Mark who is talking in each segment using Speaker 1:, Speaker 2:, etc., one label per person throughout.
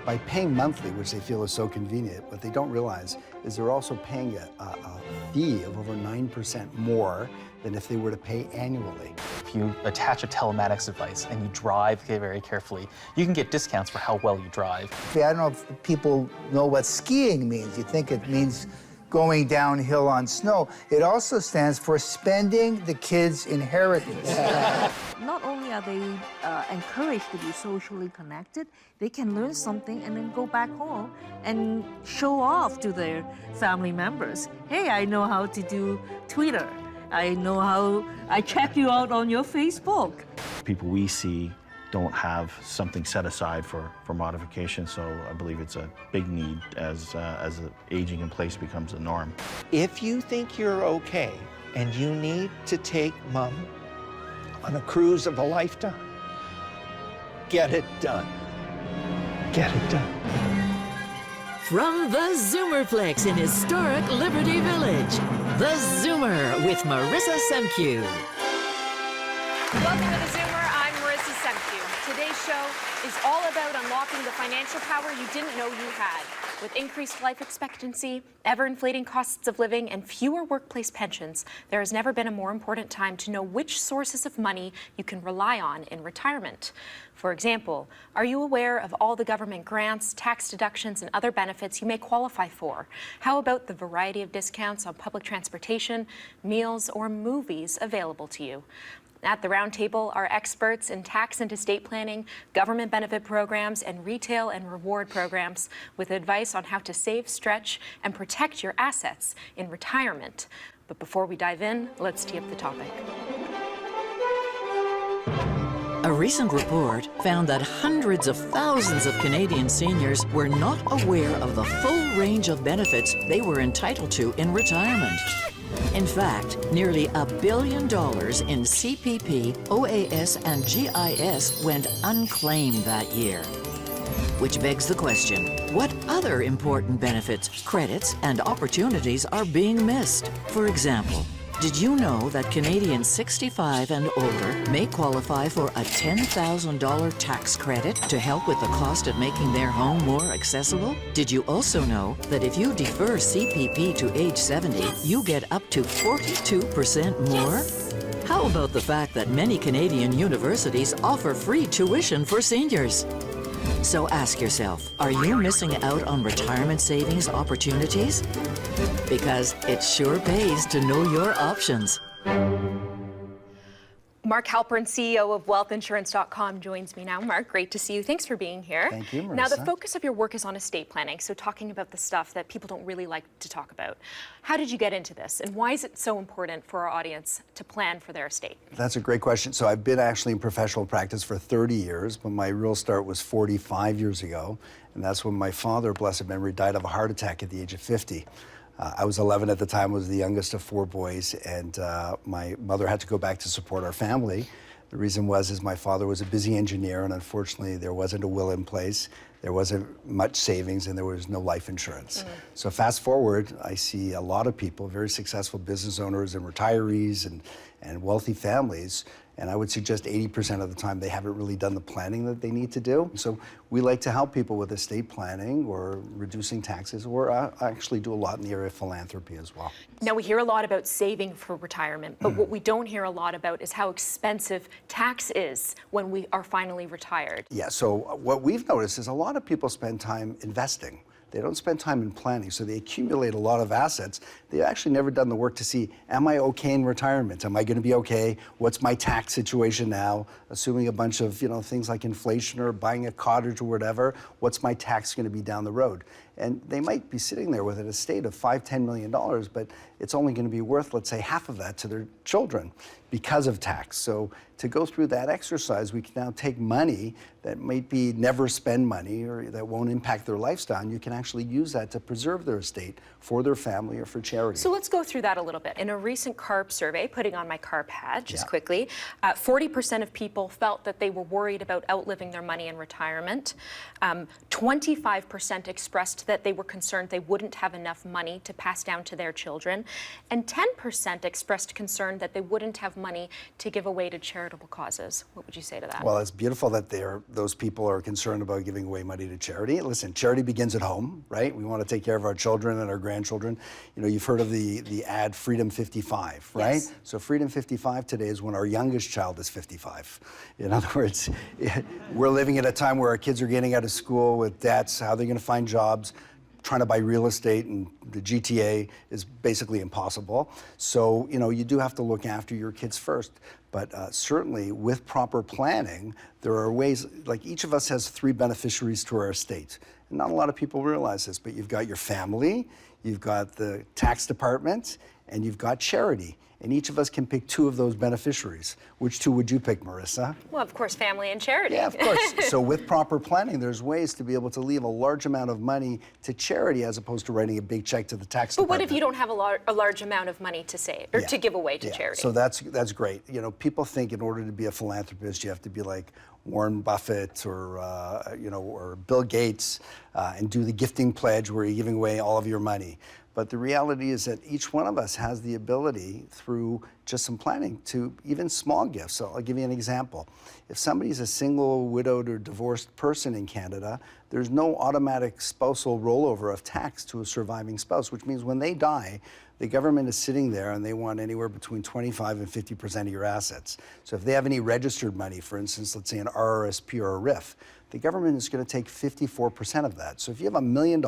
Speaker 1: By paying monthly, which they feel is so convenient, what they don't realize is they're also paying a fee of over 9% more than if they were to pay annually.
Speaker 2: If you attach a telematics device and you drive very carefully, you can get discounts for how well you drive.
Speaker 3: I don't know if people know what skiing means. You think it means going downhill on snow. It also stands for spending the kids' inheritance.
Speaker 4: Not only are they encouraged to be socially connected, they can learn something and then go back home and show off to their family members. Hey, I know how to do Twitter. I know how I check you out on your Facebook.
Speaker 5: People we see don't have something set aside for modification, so I believe it's a big need as aging in place becomes the norm.
Speaker 6: If you think you're okay and you need to take Mom on a cruise of a lifetime, get it done. Get it done.
Speaker 7: From the Zoomerplex in historic Liberty Village, the Zoomer with Marissa Semkiw.
Speaker 8: Welcome to the Zoomer. I'm Marissa Semkiw. Today's show is all about unlocking the financial power you didn't know you had. With increased life expectancy, ever-inflating costs of living, and fewer workplace pensions, there has never been a more important time to know which sources of money you can rely on in retirement. For example, are you aware of all the government grants, tax deductions, and other benefits you may qualify for? How about the variety of discounts on public transportation, meals, or movies available to you? At the round table are experts in tax and estate planning, government benefit programs, and retail and reward programs with advice on how to save, stretch, and protect your assets in retirement. But before we dive in, let's tee up the topic.
Speaker 7: A recent report found that hundreds of thousands of Canadian seniors were not aware of the full range of benefits they were entitled to in retirement. In fact, nearly $1 billion in CPP, OAS, and GIS went unclaimed that year. Which begs the question, what other important benefits, credits, and opportunities are being missed? For example, did you know that Canadians 65 and older may qualify for a $10,000 tax credit to help with the cost of making their home more accessible? Did you also know that if you defer CPP to age 70, you get up to 42% more? How about the fact that many Canadian universities offer free tuition for seniors? So ask yourself, are you missing out on retirement savings opportunities? Because it sure pays to know your options.
Speaker 8: Mark Halpern, CEO of wealthinsurance.com, joins me now. Mark, great to see you. Thanks for being here.
Speaker 1: Thank you, Marissa.
Speaker 8: Now, the focus of your work is on estate planning, so talking about the stuff that people don't really like to talk about. How did you get into this, and why is it so important for our audience to plan for their estate?
Speaker 1: That's a great question. So I've been actually in professional practice for 30 years, but my real start was 45 years ago, and that's when my father, blessed memory, died of a heart attack at the age of 50. I was 11 at the time, was the youngest of 4 boys, and my mother had to go back to support our family. The reason was my father was a busy engineer, and unfortunately there wasn't a will in place, there wasn't much savings, and there was no life insurance. So fast forward, I see a lot of people, very successful business owners and retirees and wealthy families, and I would suggest 80% of the time they haven't really done the planning that they need to do. So we like to help people with estate planning or reducing taxes, or actually do a lot in the area of philanthropy as well.
Speaker 8: Now, we hear a lot about saving for retirement, but what we don't hear a lot about is how expensive tax is when we are finally retired.
Speaker 1: Yeah, so what we've noticed is a lot of people spend time investing. They don't spend time in planning, so they accumulate a lot of assets. They've actually never done the work to see, am I okay in retirement? Am I gonna be okay? What's my tax situation now? Assuming a bunch of things like inflation or buying a cottage or whatever, what's my tax gonna be down the road? And they might be sitting there with an estate of $5–10 million, but it's only gonna be worth, let's say, half of that to their children because of tax. So to go through that exercise, we can now take money that might be never spend money or that won't impact their lifestyle, and you can actually use that to preserve their estate for their family or for charity.
Speaker 8: So let's go through that a little bit. In a recent CARB survey, putting on my CARB hat just quickly, 40% of people felt that they were worried about outliving their money in retirement. 25% expressed expressed that they were concerned they wouldn't have enough money to pass down to their children, and 10% expressed concern that they wouldn't have money to give away to charitable causes. What would you say to that?
Speaker 1: Well, it's beautiful that those people are concerned about giving away money to charity. Listen, charity begins at home, right? We want to take care of our children and our grandchildren. You know, you've heard of the ad Freedom 55, right?
Speaker 8: Yes.
Speaker 1: So Freedom 55 today is when our youngest child is 55. In other words, we're living at a time where our kids are getting out of school with debts, how they're going to find jobs. Trying to buy real estate in the GTA is basically impossible. So, you know, you do have to look after your kids first. But certainly with proper planning, there are ways, like each of us has 3 beneficiaries to our estate. And not a lot of people realize this, but you've got your family, you've got the tax department, and you've got charity. And each of us can pick 2 of those beneficiaries. Which 2 would you pick, Marissa?
Speaker 8: Well, of course, family and charity.
Speaker 1: Yeah, of course. So with proper planning, there's ways to be able to leave a large amount of money to charity as opposed to writing a big check to the tax department.
Speaker 8: But what if you don't have a large amount of money to save or to give away to charity?
Speaker 1: So that's great. You know, people think in order to be a philanthropist, you have to be like Warren Buffett or you know, or Bill Gates and do the gifting pledge where you're giving away all of your money. But the reality is that each one of us has the ability through just some planning to even small gifts. So I'll give you an example. If somebody's a single, widowed, or divorced person in Canada, there's no automatic spousal rollover of tax to a surviving spouse, which means when they die, the government is sitting there and they want anywhere between 25 and 50% of your assets. So if they have any registered money, for instance, let's say an RRSP or a RIF, the government is going to take 54% of that. So if you have $1 million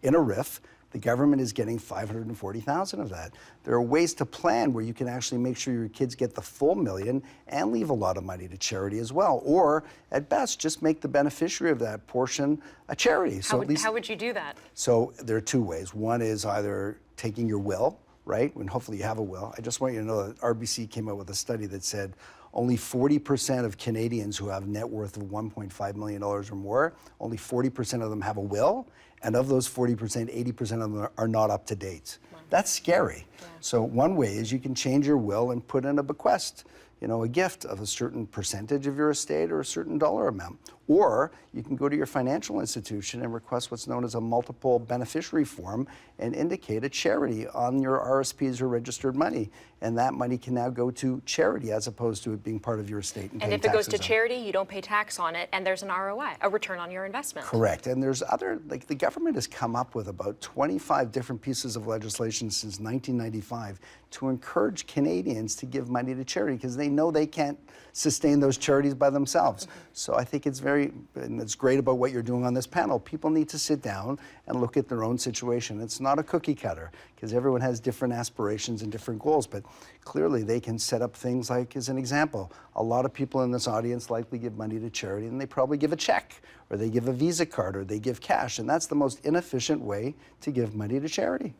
Speaker 1: in a RIF, the government is getting $540,000 of that. There are ways to plan where you can actually make sure your kids get the full $1 million and leave a lot of money to charity as well. Or at best, just make the beneficiary of that portion a charity.
Speaker 8: How would you do that? So
Speaker 1: there are 2 ways. One is either taking your will, right? And hopefully you have a will. I just want you to know that RBC came out with a study that said only 40% of Canadians who have net worth of $1.5 million or more, only 40% of them have a will. And of those 40%, 80% of them are not up to date. Wow. That's scary. Yeah. So one way is you can change your will and put in a bequest, you know, a gift of a certain percentage of your estate or a certain dollar amount. Or you can go to your financial institution and request what's known as a multiple beneficiary form and indicate a charity on your RSPs or registered money. And that money can now go to charity as opposed to it being part of your estate. And
Speaker 8: if it goes to charity, you don't pay tax on it, and there's an ROI, a return on your investment.
Speaker 1: Correct. And there's other, like the government has come up with about 25 different pieces of legislation since 1995 to encourage Canadians to give money to charity because they know they can't sustain those charities by themselves. Mm-hmm. So I think it's and it's great about what you're doing on this panel. People need to sit down and look at their own situation. It's not a cookie cutter because everyone has different aspirations and different goals, but clearly they can set up things like, as an example, a lot of people in this audience likely give money to charity and they probably give a check or they give a Visa card or they give cash, and that's the most inefficient way to give money to charity.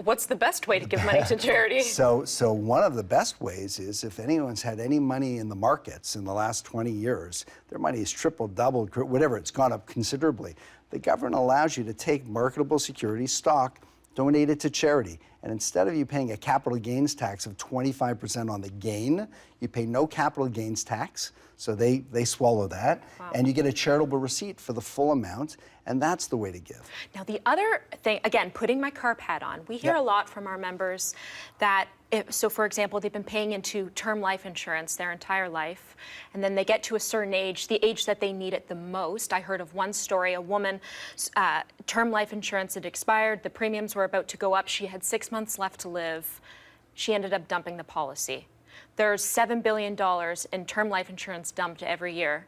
Speaker 8: What's the best way to give money to charity?
Speaker 1: So one of the best ways is if anyone's had any money in the markets in the last 20 years, their money is tripled, doubled, whatever, it's gone up considerably. The government allows you to take marketable securities, stock, donate it to charity. And instead of you paying a capital gains tax of 25% on the gain, you pay no capital gains tax. So they swallow that. Wow. And you get a charitable receipt for the full amount. And that's the way to give.
Speaker 8: Now, the other thing, again, putting my CARP hat on, we hear a lot from our members that, so for example, they've been paying into term life insurance their entire life, and then they get to a certain age, the age that they need it the most. I heard of one story, a woman, term life insurance had expired, the premiums were about to go up, she had 6 months left to live. She ended up dumping the policy. There's $7 billion in term life insurance dumped every year.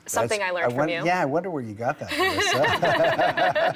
Speaker 8: Something I learned from you.
Speaker 1: Yeah, I wonder where you got that, Marissa.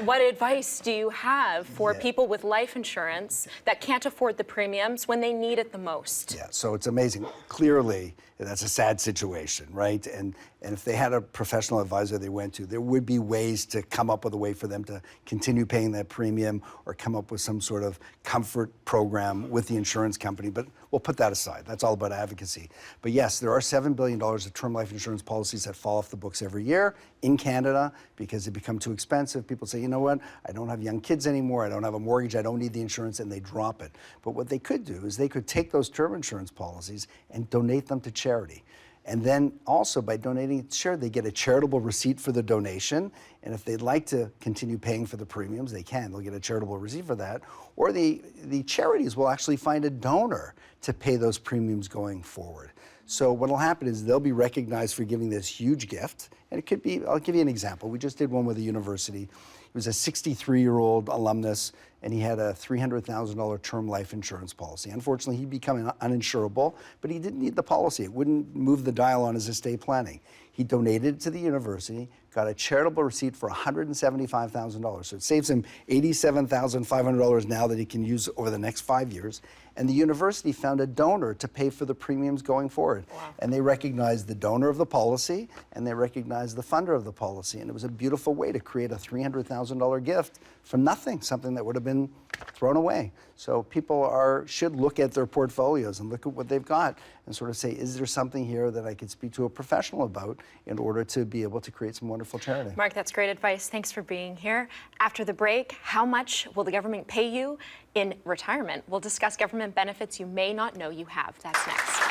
Speaker 8: What advice do you have for people with life insurance that can't afford the premiums when they need it the most?
Speaker 1: Yeah, so it's amazing. Clearly, that's a sad situation, right? And if they had a professional advisor they went to, there would be ways to come up with a way for them to continue paying that premium or come up with some sort of comfort program with the insurance company. But we'll put that aside. That's all about advocacy. But yes, there are $7 billion of term life insurance policies that fall off the books every year in Canada because they become too expensive. People say, you know what, I don't have young kids anymore, I don't have a mortgage, I don't need the insurance, and they drop it. But what they could do is they could take those term insurance policies and donate them to charity. And then also by donating it to charity, they get a charitable receipt for the donation. And if they'd like to continue paying for the premiums, they can. They'll get a charitable receipt for that. Or the charities will actually find a donor to pay those premiums going forward. So what will happen is they'll be recognized for giving this huge gift. And it could be, I'll give you an example. We just did one with a university. He was a 63-year-old alumnus, and he had a $300,000 term life insurance policy. Unfortunately, he became uninsurable, but he didn't need the policy. It wouldn't move the dial on his estate planning. He donated it to the university, got a charitable receipt for $175,000. So it saves him $87,500 now that he can use over the next 5 years. And the university found a donor to pay for the premiums going forward. Wow. And they recognized the donor of the policy, and they recognized the funder of the policy. And it was a beautiful way to create a $300,000 gift from nothing, something that would have been thrown away. So people should look at their portfolios and look at what they've got and sort of say, is there something here that I could speak to a professional about in order to be able to create some wonderful charity?
Speaker 8: Mark, that's great advice. Thanks for being here. After the break, how much will the government pay you in retirement? We'll discuss government benefits you may not know you have. That's next.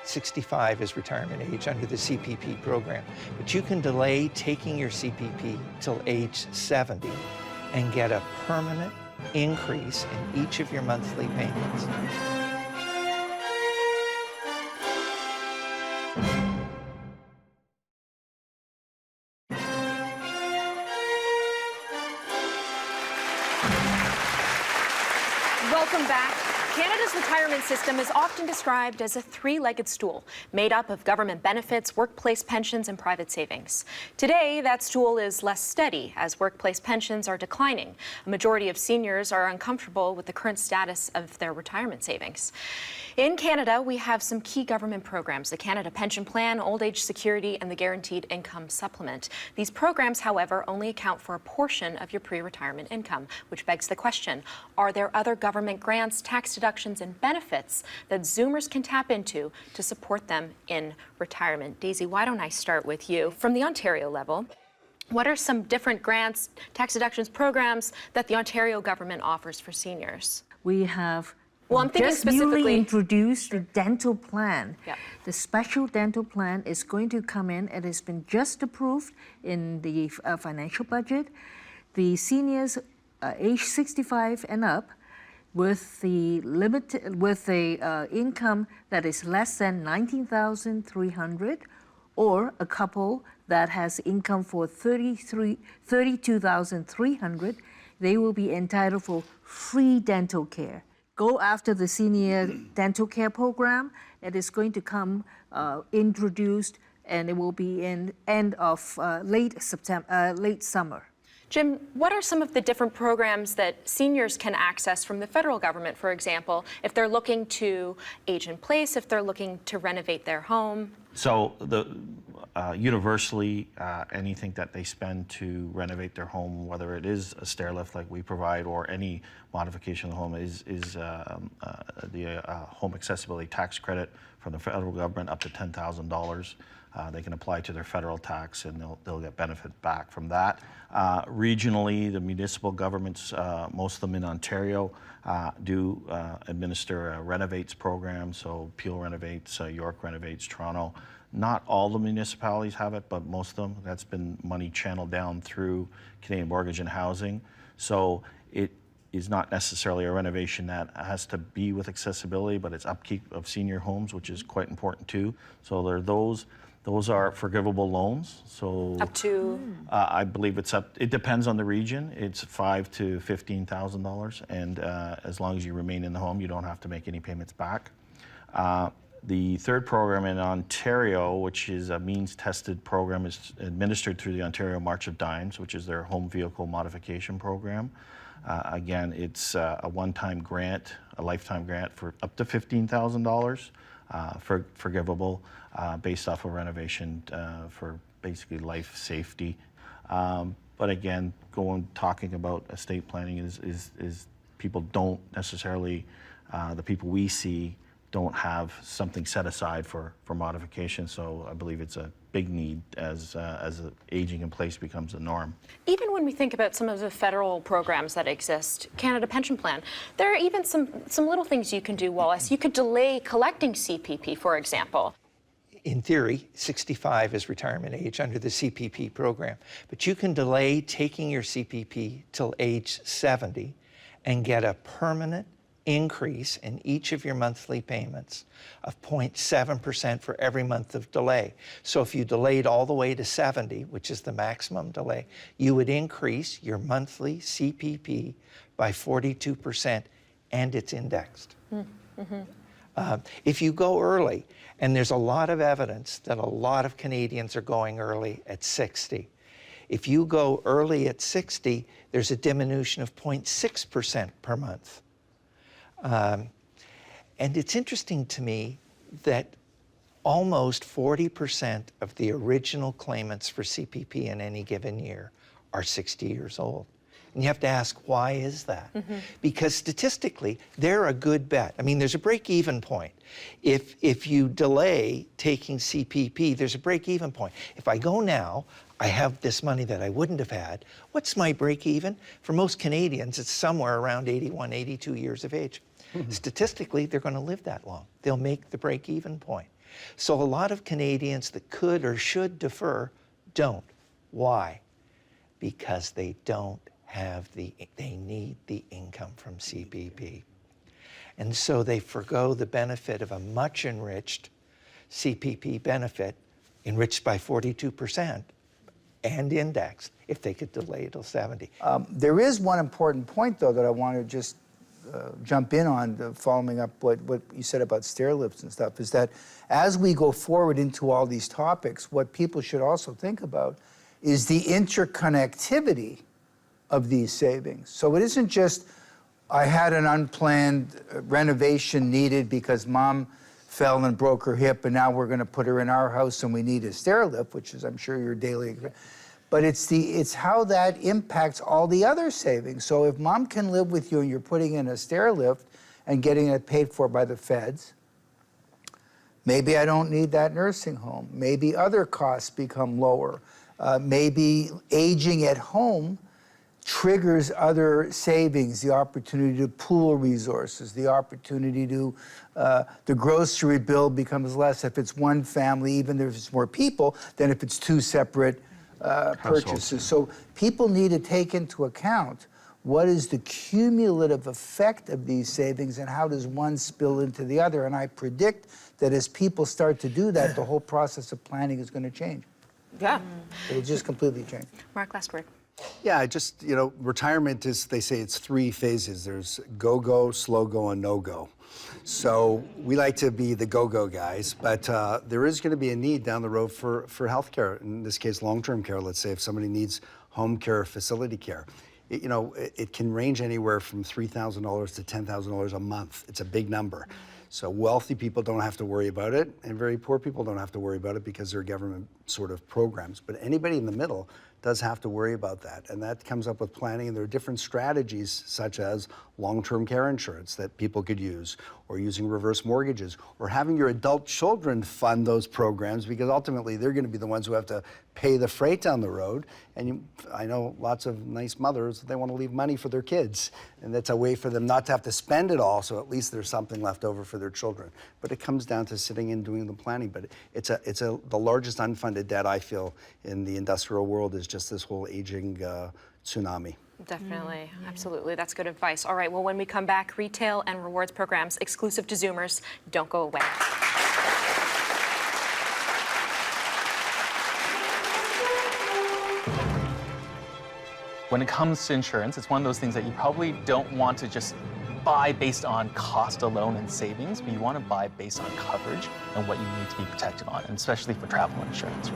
Speaker 6: 65 is retirement age under the CPP program, but you can delay taking your CPP till age 70 and get a permanent increase in each of your monthly payments.
Speaker 8: Welcome back. Canada's retirement system is often described as a three-legged stool made up of government benefits, workplace pensions, and private savings. Today, that stool is less steady as workplace pensions are declining. A majority of seniors are uncomfortable with the current status of their retirement savings. In Canada, we have some key government programs: the Canada Pension Plan, Old Age Security, and the Guaranteed Income Supplement. These programs, however, only account for a portion of your pre-retirement income, which begs the question, are there other government grants, tax deductions, and benefits that Zoomers can tap into to support them in retirement? Daisy, why don't I start with you? From the Ontario level, what are some different grants, tax deductions, programs that the Ontario government offers for seniors?
Speaker 4: We have
Speaker 8: Well, I'm thinking
Speaker 4: just newly
Speaker 8: specifically
Speaker 4: introduced the dental plan.
Speaker 8: Yep.
Speaker 4: The special dental plan is going to come in. It has been just approved in the financial budget. The seniors age 65 and up with the income that is less than $19,300, or a couple that has income for $32,300, they will be entitled for free dental care. Go after the senior dental care program. It is going to come introduced, and it will be in end of late summer.
Speaker 8: Jim, what are some of the different programs that seniors can access from the federal government, for example, if they're looking to age in place, if they're looking to renovate their home?
Speaker 5: So universally, anything that they spend to renovate their home, whether it is a stair lift like we provide or any modification of the home, is the home accessibility tax credit from the federal government up to $10,000. They can apply to their federal tax, and they'll get benefit back from that. Regionally, the municipal governments, most of them in Ontario, do administer a Renovates program. So Peel renovates, York renovates, Toronto. Not all the municipalities have it, but most of them. That's been money channeled down through Canadian Mortgage and Housing. So it is not necessarily a renovation that has to be with accessibility, but it's upkeep of senior homes, which is quite important too. So there are those. Those are forgivable loans. So
Speaker 8: up to?
Speaker 5: I believe it's up. It depends on the region. It's $5,000 to $15,000, and as long as you remain in the home, you don't have to make any payments back. The third program in Ontario, which is a means-tested program, is administered through the Ontario March of Dimes, which is their home vehicle modification program. Again, it's a one-time grant, a lifetime grant for up to $15,000, forgivable, based off of renovation for basically life safety. But again, talking about estate planning is people don't necessarily, the people we see don't have something set aside for modification. So I believe it's a big need as aging in place becomes the norm.
Speaker 8: Even when we think about some of the federal programs that exist, Canada Pension Plan, there are even some little things you can do, Wallace. You could delay collecting CPP, for example.
Speaker 6: in theory, 65 is retirement age under the CPP program. But you can delay taking your CPP till age 70 and get a permanent increase in each of your monthly payments of 0.7% for every month of delay. So if you delayed all the way to 70, which is the maximum delay, you would increase your monthly CPP by 42%, and it's indexed. If you go early, and there's a lot of evidence that a lot of Canadians are going early at 60. If you go early at 60, there's a diminution of 0.6% per month. And it's interesting to me that almost 40% of the original claimants for CPP in any given year are 60 years old. And you have to ask, why is that? Because statistically, they're a good bet. I mean, there's a break-even point. If you delay taking CPP, there's a break-even point. If I go now, I have this money that I wouldn't have had. What's my break-even? For most Canadians, it's somewhere around 81, 82 years of age. Statistically, they're going to live that long. They'll make the break-even point. So a lot of Canadians that could or should defer don't. Why? Because they don't have they need the income from CPP. And so they forgo the benefit of a much enriched CPP benefit, enriched by 42% and indexed, if they could delay till 70.
Speaker 3: There is one important point, though, that I want to just jump in on, following up what you said about stair lifts and stuff, is that as we go forward into all these topics, what people should also think about is the interconnectivity of these savings. So it isn't just, I had an unplanned renovation needed because mom fell and broke her hip and now we're going to put her in our house and we need a stair lift, which is, I'm sure, your daily. But it's how that impacts all the other savings. So if mom can live with you and you're putting in a stair lift and getting it paid for by the feds, maybe I don't need that nursing home. Maybe other costs become lower. Maybe aging at home triggers other savings, the opportunity to pool resources, the opportunity to, the grocery bill becomes less if it's one family, even if it's more people, than if it's two separate purchases. So people need to take into account what is the cumulative effect of these savings and how does one spill into the other. And I predict that as people start to do that, the whole process of planning is going to change.
Speaker 8: Yeah.
Speaker 3: It'll just completely change.
Speaker 8: Mark, last word.
Speaker 1: Yeah, just, you know, retirement is, they say it's 3 phases. There's go-go, slow-go, and no-go. So we like to be the go-go guys, but there is going to be a need down the road for healthcare, in this case, long-term care. Let's say if somebody needs home care, facility care. It can range anywhere from $3,000 to $10,000 a month. It's a big number. So wealthy people don't have to worry about it, and very poor people don't have to worry about it because they're government sort of programs. But anybody in the middle does have to worry about that, and that comes up with planning. And there are different strategies, such as long-term care insurance that people could use, or using reverse mortgages, or having your adult children fund those programs, because ultimately they're going to be the ones who have to pay the freight down the road. And I know lots of nice mothers, they want to leave money for their kids, and that's a way for them not to have to spend it all, so at least there's something left over for their children. But it comes down to sitting and doing the planning. But the largest unfunded debt, I feel, in the industrial world is just this whole aging tsunami.
Speaker 8: Definitely, absolutely. That's good advice. All right, well, when we come back, retail and rewards programs exclusive to Zoomers. Don't go away.
Speaker 2: When it comes to insurance, it's one of those things that you probably don't want to just buy based on cost alone and savings, but you want to buy based on coverage and what you need to be protected on, and especially for travel insurance.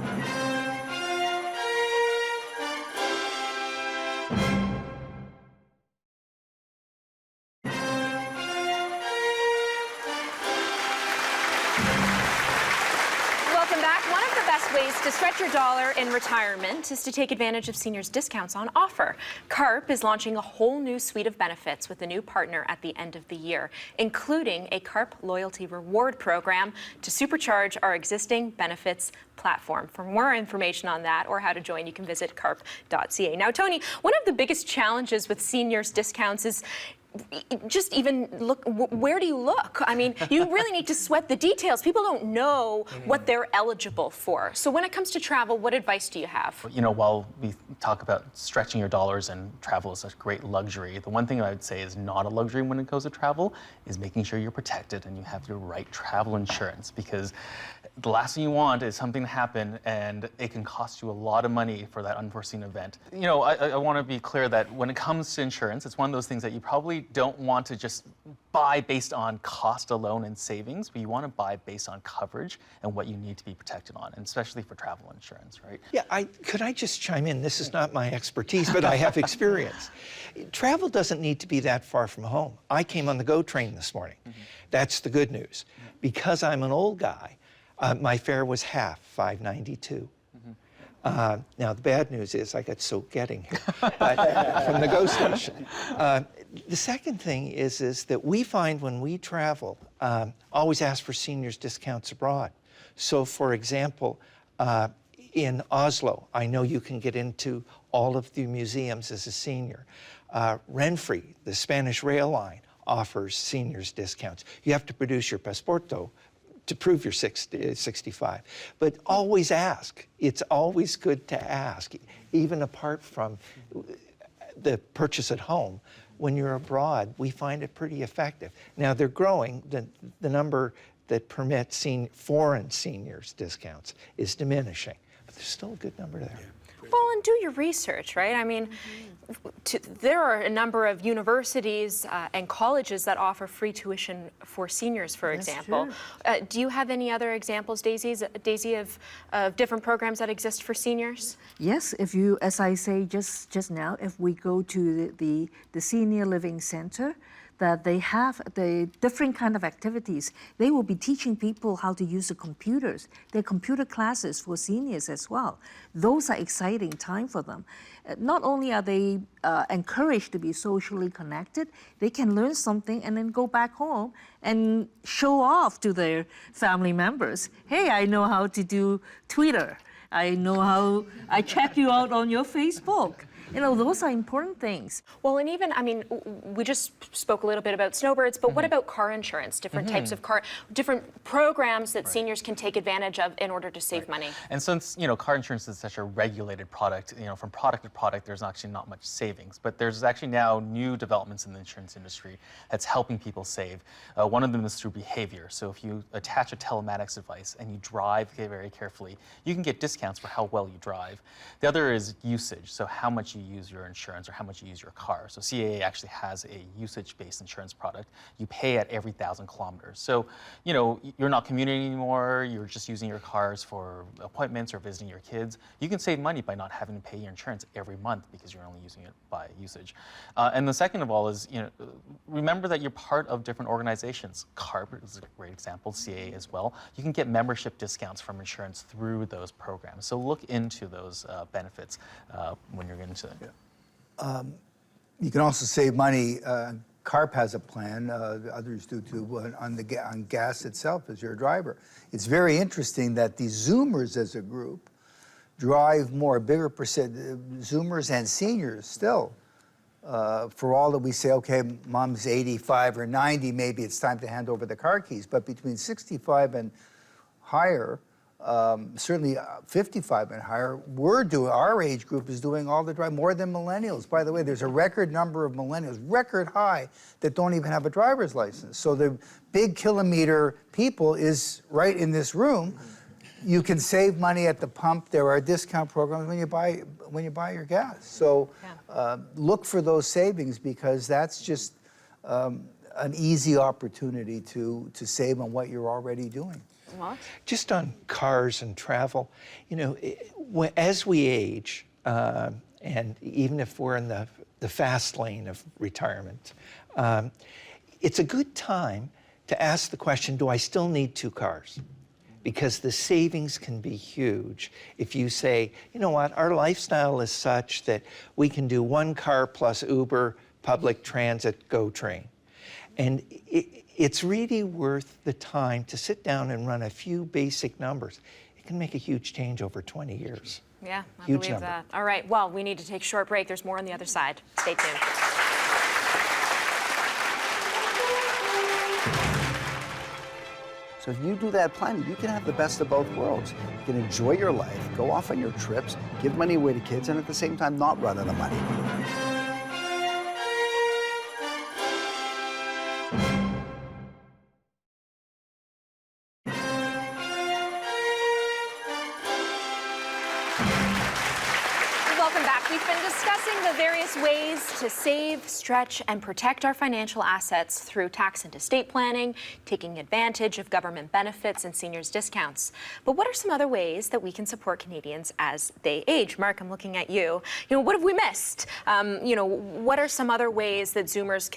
Speaker 8: Welcome back. One of the best ways to stretch your dollar in retirement is to take advantage of seniors' discounts on offer. CARP is launching a whole new suite of benefits with a new partner at the end of the year, including a CARP loyalty reward program to supercharge our existing benefits platform. For more information on that or how to join, you can visit carp.ca. Now, Tony, one of the biggest challenges with seniors' discounts is just even look, where do you look? I mean, you really need to sweat the details. People don't know what they're eligible for. So when it comes to travel, what advice do you have?
Speaker 2: You know, while we talk about stretching your dollars and travel is such great luxury, the one thing I would say is not a luxury when it goes to travel is making sure you're protected and you have your right travel insurance, because the last thing you want is something to happen and it can cost you a lot of money for that unforeseen event. You know, I want to be clear that when it comes to insurance, it's one of those things that you probably don't want to just buy based on cost alone and savings, but you want to buy based on coverage and what you need to be protected on, and especially for travel insurance, right?
Speaker 6: Yeah, could I just chime in? This is not my expertise, but I have experience. Travel doesn't need to be that far from home. I came on the GO train this morning. That's the good news. Because I'm an old guy, my fare was half, $5.92. Now, the bad news is I got soaked getting here but, from the GO station. The second thing is that we find when we travel, always ask for seniors discounts abroad. So, for example, in Oslo, I know you can get into all of the museums as a senior. Renfrey, the Spanish rail line, offers seniors discounts. You have to produce your pasporto to prove you're 65. But always ask. It's always good to ask, even apart from the purchase at home. When you're abroad, we find it pretty effective. Now, they're growing. The number that permits foreign seniors discounts is diminishing, but there's still a good number there.
Speaker 8: Well, and do your research, right? I mean, there are a number of universities and colleges that offer free tuition for seniors, for example. Do you have any other examples, Daisy, of different programs that exist for seniors?
Speaker 4: Yes, if you, as I say just now, if we go to the Senior Living Center, that they have the different kind of activities. They will be teaching people how to use the computers. There are computer classes for seniors as well. Those are exciting time for them. Not only are they encouraged to be socially connected, they can learn something and then go back home and show off to their family members. Hey, I know how to do Twitter. I know how, I check you out on your Facebook. You know, those are important things.
Speaker 8: Well, and even, I mean, we just spoke a little bit about snowbirds, but what about car insurance? Different types of different programs that seniors can take advantage of in order to save money.
Speaker 2: And since, you know, car insurance is such a regulated product, you know, from product to product, there's actually not much savings. But there's actually now new developments in the insurance industry that's helping people save. One of them is through behavior. So if you attach a telematics device and you drive very carefully, you can get discounts for how well you drive. The other is usage, so how much you use your insurance or how much you use your car. So CAA actually has a usage-based insurance product. You pay at every 1,000 kilometers. So, you know, you're not commuting anymore, you're just using your cars for appointments or visiting your kids. You can save money by not having to pay your insurance every month because you're only using it by usage. And the second of all is, you know, remember that you're part of different organizations. CARP is a great example, CAA as well. You can get membership discounts from insurance through those programs. So look into those benefits when you're into it.
Speaker 3: You can also save money. CARP has a plan, others do too, on gas itself as your driver. It's very interesting that the Zoomers as a group drive more, bigger percent, Zoomers and seniors still. For all that we say, okay, mom's 85 or 90, maybe it's time to hand over the car keys, but between 65 and higher, certainly 55 and higher, our age group is doing all the drive, more than millennials. By the way, there's a record number of millennials, record high, that don't even have a driver's license. So the big kilometer people is right in this room. You can save money at the pump. There are discount programs when you buy your gas. So look for those savings, because that's just an easy opportunity to save on what you're already doing.
Speaker 8: What?
Speaker 6: Just on cars and travel, you know, as we age, and even if we're in the fast lane of retirement, it's a good time to ask the question, do I still need 2 cars? Because the savings can be huge if you say, you know what, our lifestyle is such that we can do 1 car plus Uber, public transit, GO train. And it's really worth the time to sit down and run a few basic numbers. It can make a huge change over 20 years.
Speaker 8: Yeah, I
Speaker 6: Huge
Speaker 8: believe
Speaker 6: number.
Speaker 8: that. All right, well, we need to take a short break. There's more on the other side. Stay tuned.
Speaker 1: So if you do that planning, you can have the best of both worlds. You can enjoy your life, go off on your trips, give money away to kids, and at the same time not run out of money.
Speaker 8: Welcome back. We've been discussing the various ways to save, stretch, and protect our financial assets through tax and estate planning, taking advantage of government benefits and seniors' discounts. But what are some other ways that we can support Canadians as they age? Mark, I'm looking at you. You know, what have we missed? What are some other ways that Zoomers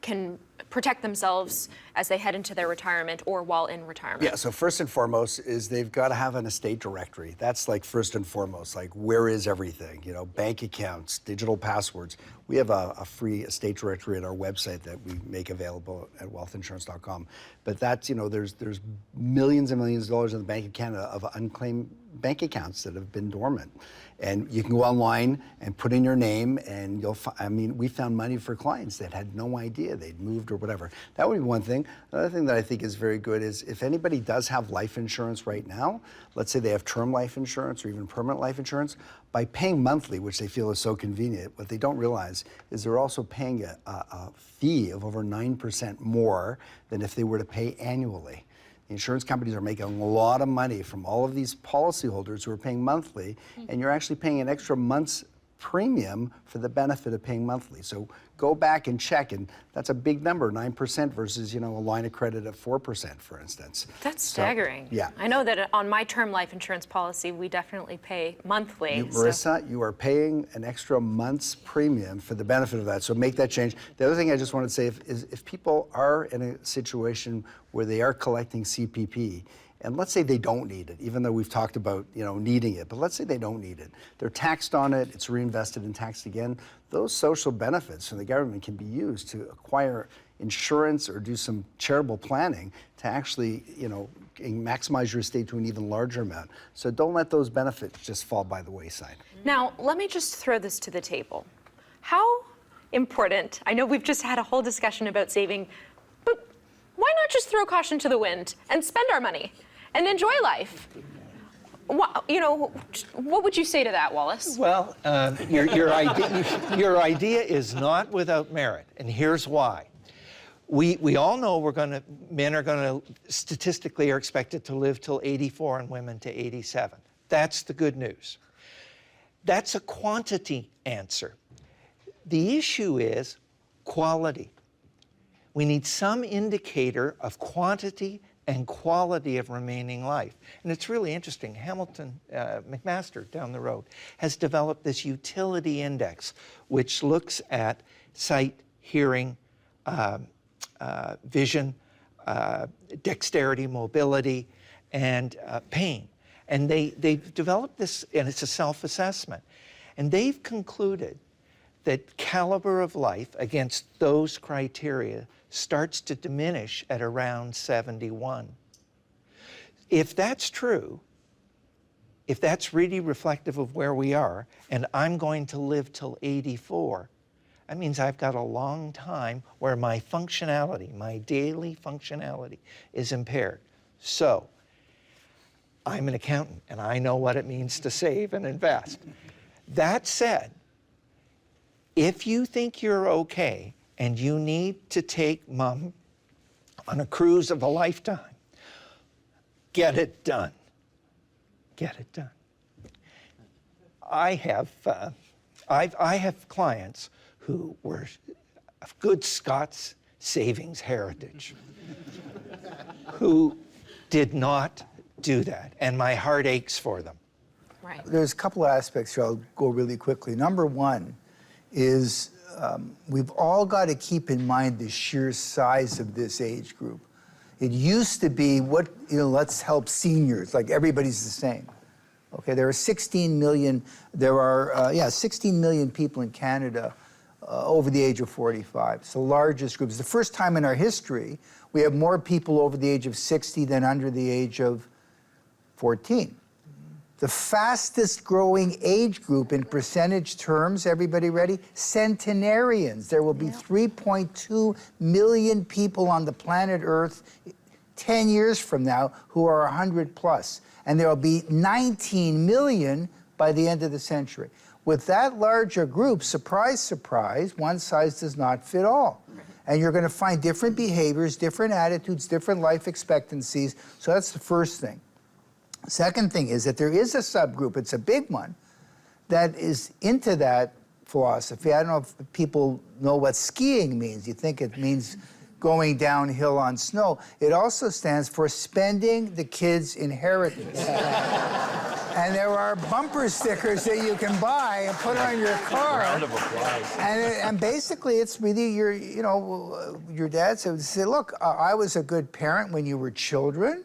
Speaker 8: can protect themselves as they head into their retirement or while in retirement?
Speaker 1: Yeah, so first and foremost is they've got to have an estate directory. That's like first and foremost, like where is everything? You know, bank accounts, digital passwords. We have a free estate directory at our website that we make available at wealthinsurance.com. But that's, you know, there's millions and millions of dollars in the Bank of Canada of unclaimed bank accounts that have been dormant. And you can go online and put in your name, and we found money for clients that had no idea they'd moved or whatever. That would be one thing. Another thing that I think is very good is if anybody does have life insurance right now, let's say they have term life insurance or even permanent life insurance, by paying monthly, which they feel is so convenient, what they don't realize is they're also paying a fee of over 9% more than if they were to pay annually. The insurance companies are making a lot of money from all of these policyholders who are paying monthly, and you're actually paying an extra month's premium for the benefit of paying monthly. So go back and check, and that's a big number, 9% versus, you know, a line of credit at 4%, for instance.
Speaker 8: That's staggering.
Speaker 1: Yeah.
Speaker 8: I know that on my term life insurance policy, we definitely pay monthly.
Speaker 1: Marissa, you are paying an extra month's premium for the benefit of that, so make that change. The other thing I just wanted to say is if people are in a situation where they are collecting CPP, and let's say they don't need it, even though we've talked about, you know, needing it, but let's say they don't need it. They're taxed on it, it's reinvested and taxed again. Those social benefits from the government can be used to acquire insurance or do some charitable planning to actually, you know, maximize your estate to an even larger amount. So don't let those benefits just fall by the wayside.
Speaker 8: Now, let me just throw this to the table. How important, I know we've just had a whole discussion about saving, but why not just throw caution to the wind and spend our money and enjoy life? What would you say to that, Wallace?
Speaker 6: Well, your idea is not without merit, and here's why. We all know men are going to statistically are expected to live till 84 and women to 87. That's the good news. That's a quantity answer. The issue is quality. We need some indicator of quantity and quality of remaining life. And it's really interesting. Hamilton McMaster down the road has developed this utility index, which looks at sight, hearing, vision, dexterity, mobility, and pain. And they've developed this, and it's a self-assessment. And they've concluded that caliber of life against those criteria starts to diminish at around 71. If that's true, if that's really reflective of where we are, and I'm going to live till 84, that means I've got a long time where my functionality, my daily functionality is impaired. So, I'm an accountant, and I know what it means to save and invest. That said, if you think you're okay and you need to take mom on a cruise of a lifetime, get it done. Get it done. I have clients who were of good Scots savings heritage who did not do that, and my heart aches for them.
Speaker 8: Right.
Speaker 3: There's a couple of aspects here. I'll go really quickly. Number one is we've all got to keep in mind the sheer size of this age group. It used to be, let's help seniors, like everybody's the same. Okay, there are 16 million, 16 million people in Canada over the age of 45. It's the largest group. It's the first time in our history we have more people over the age of 60 than under the age of 14. The fastest growing age group in percentage terms, everybody ready? Centenarians. There will be 3.2 million people on the planet Earth 10 years from now who are 100 plus. And there will be 19 million by the end of the century. With that larger group, surprise, surprise, one size does not fit all. And you're going to find different behaviors, different attitudes, different life expectancies. So that's the first thing. Second thing is that there is a subgroup, it's a big one, that is into that philosophy. I don't know if people know what skiing means. You think it means going downhill on snow. It also stands for spending the kids' inheritance. And there are bumper stickers that you can buy and put on your car.
Speaker 5: Round of applause.
Speaker 3: And basically, it's really your dad said, look, I was a good parent when you were children.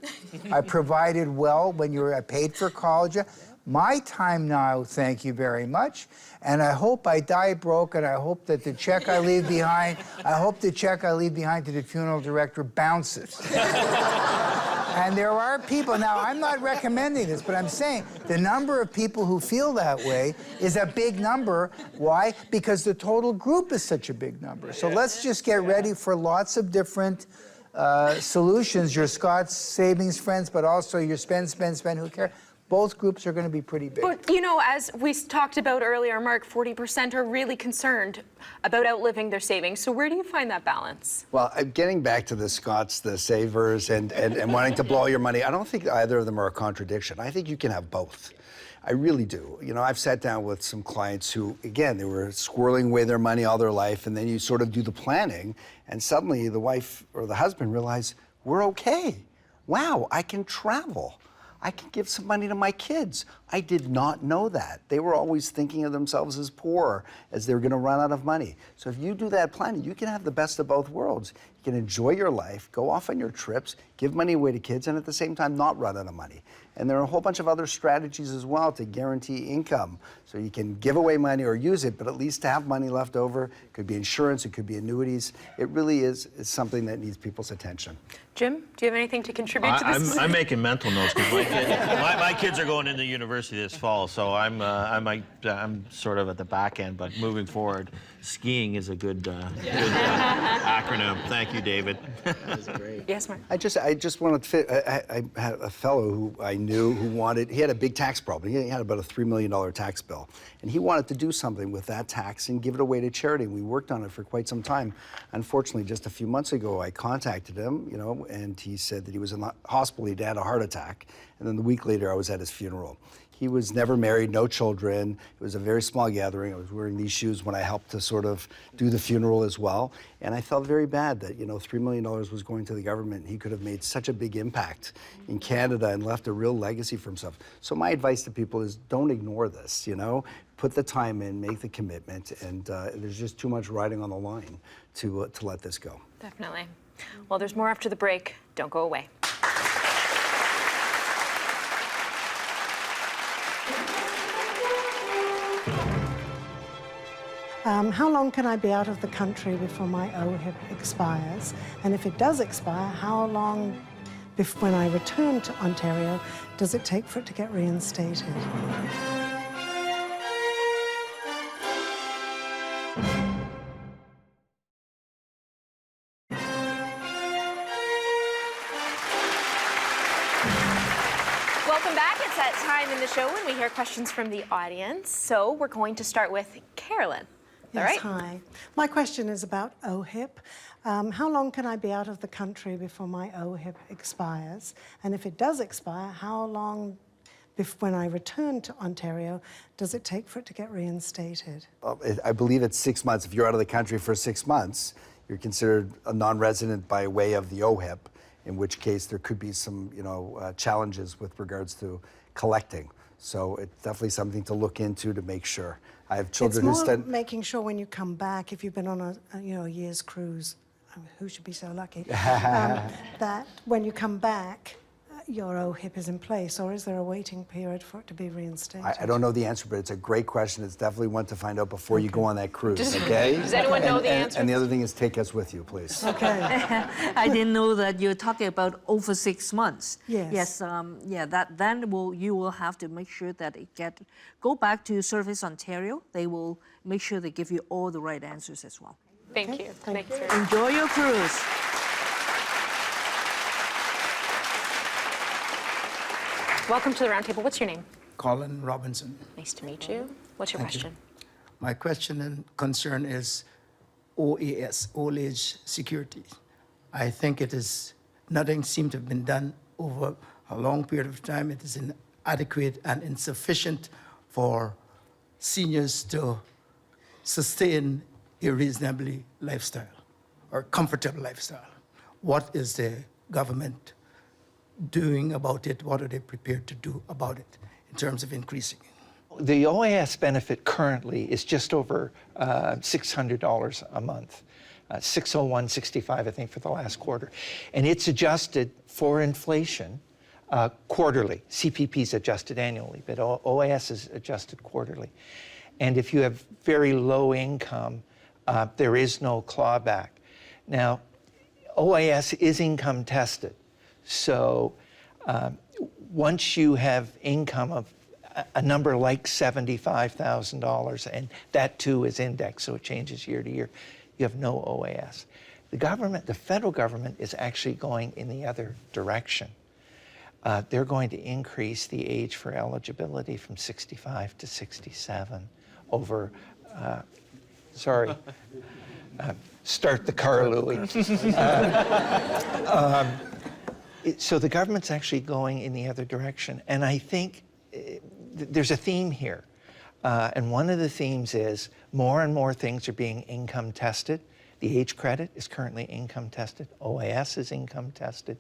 Speaker 3: I provided well when I paid for college. My time now, thank you very much. And I hope I die broke, and I hope that the check I leave behind, to the funeral director bounces. And there are people, now I'm not recommending this, but I'm saying the number of people who feel that way is a big number. Why? Because the total group is such a big number. So let's just get ready for lots of different solutions. Your Scott's savings friends, but also your spend, who cares? Both groups are going to be pretty big.
Speaker 8: But, you know, as we talked about earlier, Mark, 40% are really concerned about outliving their savings. So where do you find that balance?
Speaker 1: Well, getting back to the Scots, the savers, and wanting to blow your money, I don't think either of them are a contradiction. I think you can have both. I really do. You know, I've sat down with some clients who, again, they were squirreling away their money all their life, and then you sort of do the planning, and suddenly the wife or the husband realize, we're okay. Wow, I can travel. I can give some money to my kids. I did not know that. They were always thinking of themselves as poor, as they were going to run out of money. So if you do that planning, you can have the best of both worlds. You can enjoy your life, go off on your trips, give money away to kids, and at the same time not run out of money. And there are a whole bunch of other strategies as well to guarantee income. So you can give away money or use it, but at least to have money left over. It could be insurance, it could be annuities. It really is something that needs people's attention.
Speaker 8: Jim, do you have anything to contribute to this?
Speaker 5: I'm making mental notes because my kids are going into university this fall, so I'm sort of at the back end. But moving forward, skiing is a good acronym. Thank you, David.
Speaker 2: That's great.
Speaker 8: Yes, Mark.
Speaker 1: I just wanted to fit. I had a fellow who I knew who he had a big tax problem. He had about a $3 million tax bill. And he wanted to do something with that tax and give it away to charity. And we worked on it for quite some time. Unfortunately, just a few months ago, I contacted him, and he said that he was in the hospital, he'd had a heart attack. And then the week later, I was at his funeral. He was never married, no children. It was a very small gathering. I was wearing these shoes when I helped to sort of do the funeral as well. And I felt very bad that, $3 million was going to the government. He could have made such a big impact in Canada and left a real legacy for himself. So my advice to people is don't ignore this, Put the time in, make the commitment, and there's just too much riding on the line to let this go.
Speaker 8: Definitely. Well, there's more after the break. Don't go away.
Speaker 9: How long can I be out of the country before my OHIP expires? And if it does expire, how long, when I return to Ontario, does it take for it to get reinstated?
Speaker 8: Welcome back. It's that time in the show when we hear questions from the audience. So we're going to start with Carolyn.
Speaker 9: Yes,
Speaker 8: All right.
Speaker 9: hi. My question is about OHIP. How long can I be out of the country before my OHIP expires? And if it does expire, how long, when I return to Ontario, does it take for it to get reinstated?
Speaker 1: I believe it's 6 months. If you're out of the country for 6 months, you're considered a non-resident by way of the OHIP, in which case there could be some, challenges with regards to collecting. So it's definitely something to look into to make sure. I have children who
Speaker 9: It's more making sure when you come back, if you've been on a year's cruise, who should be so lucky, that when you come back, your OHIP is in place, or is there a waiting period for it to be reinstated?
Speaker 1: I don't know the answer, but it's a great question. It's definitely one to find out before you go on that cruise, okay?
Speaker 8: Does anyone know the answer?
Speaker 1: And the other thing is take us with you, please.
Speaker 9: Okay.
Speaker 4: I didn't know that you're talking about over 6 months.
Speaker 9: Yes.
Speaker 4: Yes. Then you will have to make sure that go back to Service Ontario. They will make sure they give you all the right answers as well.
Speaker 8: Thank you.
Speaker 9: Thank
Speaker 8: Thanks.
Speaker 9: you.
Speaker 4: Enjoy your cruise.
Speaker 8: Welcome to the roundtable. What's your name?
Speaker 10: Colin Robinson.
Speaker 8: Nice to meet you. What's your
Speaker 10: Thank you.
Speaker 8: question?
Speaker 10: My question and concern is OAS, old age security. I think nothing seems to have been done over a long period of time. It is inadequate and insufficient for seniors to sustain a reasonably lifestyle or comfortable lifestyle. What is the government doing about it? What are they prepared to do about it in terms of increasing it?
Speaker 6: The OAS benefit currently is just over $600 a month, $601.65, I think, for the last quarter. And it's adjusted for inflation quarterly. CPP is adjusted annually, but OAS is adjusted quarterly. And if you have very low income, there is no clawback. Now, OAS is income tested. So once you have income of a number like $75,000, and that too is indexed, so it changes year to year, you have no OAS. The government, the federal government, is actually going in the other direction. They're going to increase the age for eligibility from 65 to 67 over, start the car, Louis. So the government's actually going in the other direction. And I think there's a theme here. And one of the themes is more and more things are being income tested. The age credit is currently income tested. OAS is income tested.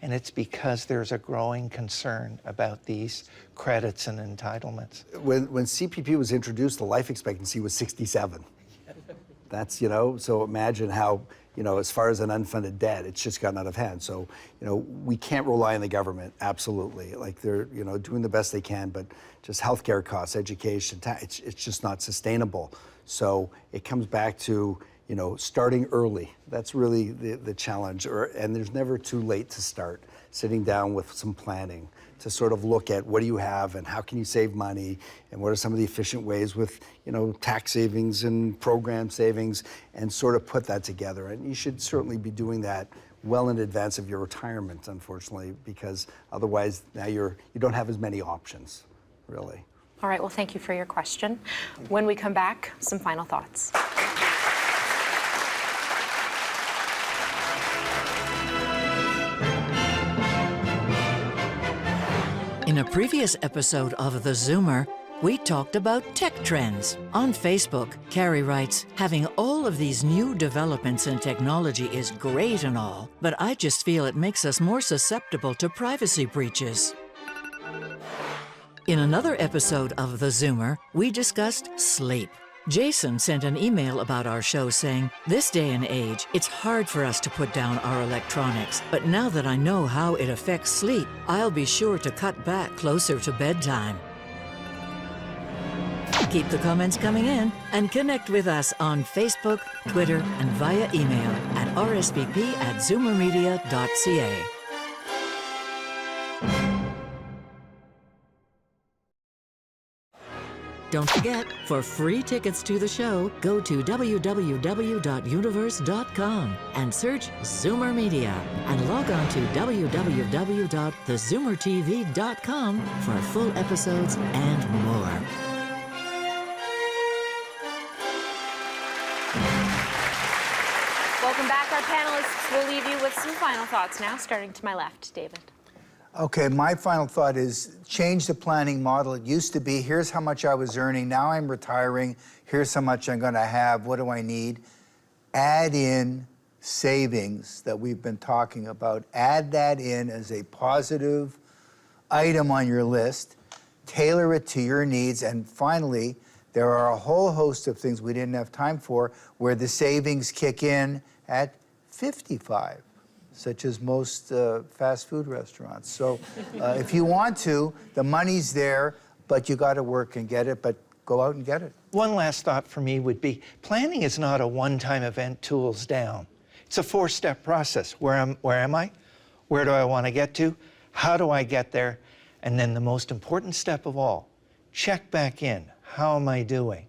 Speaker 6: And it's because there's a growing concern about these credits and entitlements.
Speaker 1: When CPP was introduced, the life expectancy was 67. That's, so imagine how, as far as an unfunded debt, it's just gotten out of hand. So, we can't rely on the government, absolutely. Like they're, doing the best they can, but just healthcare costs, education, it's just not sustainable. So it comes back to, starting early. That's really the challenge. And there's never too late to start. Sitting down with some planning to sort of look at what do you have and how can you save money and what are some of the efficient ways with, tax savings and program savings, and sort of put that together. And you should certainly be doing that well in advance of your retirement, unfortunately, because otherwise now you don't have as many options, really.
Speaker 8: All right, well, thank you for your question. When we come back, some final thoughts.
Speaker 7: In a previous episode of theZoomer, we talked about tech trends. On Facebook, Carrie writes, having all of these new developments in technology is great and all, but I just feel it makes us more susceptible to privacy breaches. In another episode of theZoomer, we discussed sleep. Jason sent an email about our show saying, this day and age, it's hard for us to put down our electronics, but now that I know how it affects sleep, I'll be sure to cut back closer to bedtime. Keep the comments coming in and connect with us on Facebook, Twitter, and via email at rsvp@zoomermedia.ca. Don't forget, for free tickets to the show, go to www.universe.com and search Zoomer Media, and log on to www.thezoomertv.com for full episodes and more.
Speaker 8: Welcome back, our panelists. We'll leave you with some final thoughts now, starting to my left. David.
Speaker 3: Okay, my final thought is change the planning model. It used to be, here's how much I was earning, now I'm retiring, here's how much I'm gonna have, what do I need? Add in savings that we've been talking about. Add that in as a positive item on your list, tailor it to your needs, and finally, there are a whole host of things we didn't have time for where the savings kick in at 55. Such as most fast food restaurants. So if you want to, the money's there, but you got to work and get it, but go out and get it.
Speaker 6: One last thought for me would be, planning is not a one-time event, tools down. It's a four-step process. Where am I? Where do I want to get to? How do I get there? And then the most important step of all, check back in. How am I doing?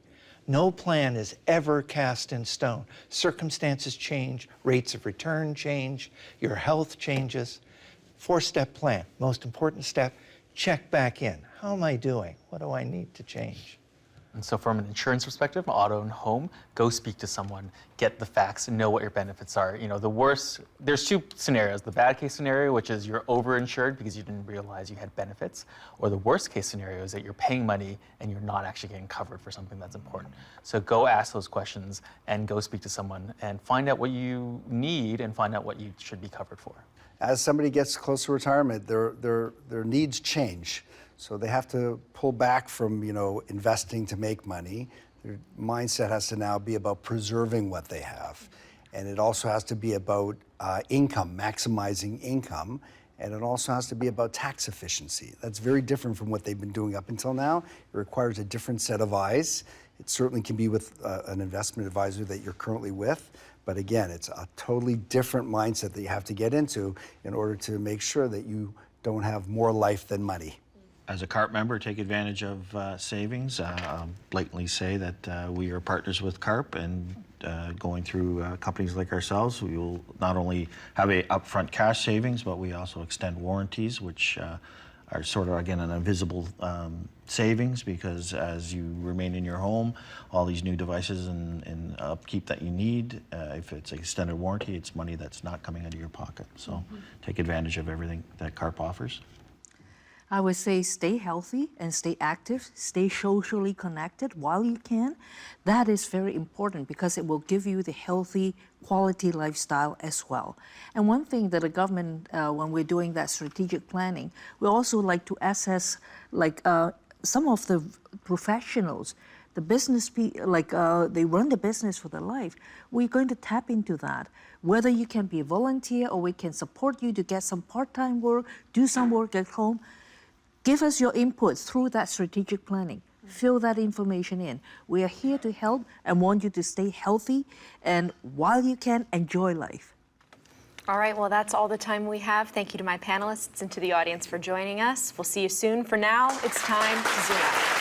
Speaker 6: No plan is ever cast in stone. Circumstances change, rates of return change, your health changes. Four-step plan. Most important step, check back in. How am I doing? What do I need to change?
Speaker 2: And so from an insurance perspective, auto and home, go speak to someone, get the facts, and know what your benefits are. You know, the worst, there's two scenarios. The bad case scenario, which is you're overinsured because you didn't realize you had benefits, or the worst case scenario is that you're paying money and you're not actually getting covered for something that's important. So go ask those questions and go speak to someone and find out what you need and find out what you should be covered for.
Speaker 1: As somebody gets close to retirement, their needs change. So they have to pull back from, investing to make money. Their mindset has to now be about preserving what they have. And it also has to be about income, maximizing income. And it also has to be about tax efficiency. That's very different from what they've been doing up until now. It requires a different set of eyes. It certainly can be with an investment advisor that you're currently with. But again, it's a totally different mindset that you have to get into in order to make sure that you don't have more life than money.
Speaker 5: As a CARP member, take advantage of savings. Blatantly say that we are partners with CARP, and going through companies like ourselves, we will not only have a upfront cash savings, but we also extend warranties, which are sort of, again, an invisible savings, because as you remain in your home, all these new devices and upkeep that you need, if it's an extended warranty, it's money that's not coming out of your pocket. So take advantage of everything that CARP offers.
Speaker 4: I would say stay healthy and stay active, stay socially connected while you can. That is very important because it will give you the healthy, quality lifestyle as well. And one thing that the government, when we're doing that strategic planning, we also like to assess some of the professionals, the business people, they run the business for their life. We're going to tap into that. Whether you can be a volunteer or we can support you to get some part-time work, do some work at home. Give us your input through that strategic planning. Fill that information in. We are here to help and want you to stay healthy and while you can, enjoy life.
Speaker 8: All right, well, that's all the time we have. Thank you to my panelists and to the audience for joining us. We'll see you soon. For now, it's time to zoom out.